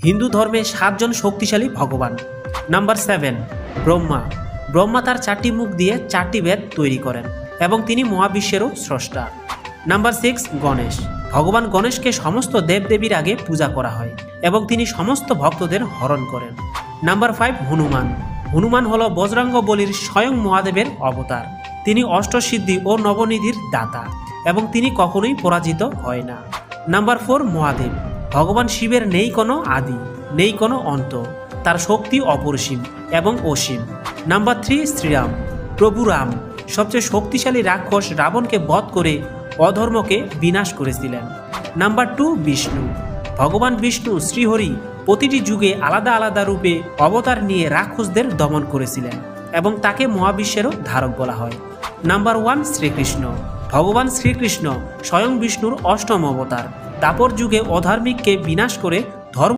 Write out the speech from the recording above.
হিন্দু ধর্মে 7 জন শক্তিশালী ভগবান। নাম্বার 7, ব্রহ্মা। ব্রহ্মা তার 4টি মুখ দিয়ে 4টি বেদ তৈরি করেন এবং তিনি মহাবিশ্বেরও স্রষ্টা। নাম্বার 6, গণেশ। ভগবান গণেশকে সমস্ত দেবদেবীর আগে পূজা করা হয় এবং তিনি সমস্ত ভক্তদের হরণ করেন। নাম্বার 5, হনুমান। হনুমান হল বজরঙ্গ বলির স্বয়ং মহাদেবের অবতার। তিনি অষ্টসিদ্ধি ও নবনিধির দাতা এবং তিনি কখনোই পরাজিত হয় না। নাম্বার 4, মহাদেব। ভগবান শিবের নেই কোনো আদি, নেই কোনো অন্ত, তার শক্তি অপরিসীম এবং অসীম। নাম্বার 3, শ্রীরাম। প্রভু রাম সবচেয়ে শক্তিশালী রাক্ষস রাবণকে বধ করে অধর্মকে বিনাশ করেছিলেন। নাম্বার 2, বিষ্ণু। ভগবান বিষ্ণু শ্রীহরি প্রতিটি যুগে আলাদা আলাদা রূপে অবতার নিয়ে রাক্ষসদের দমন করেছিলেন এবং তাকে মহাবিশ্বেরও ধারক বলা হয়। নাম্বার 1, শ্রীকৃষ্ণ। ভগবান শ্রীকৃষ্ণ স্বয়ং বিষ্ণুর অষ্টম অবতার। দাপর যুগে অধার্মিককে বিনাশ করে ধর্ম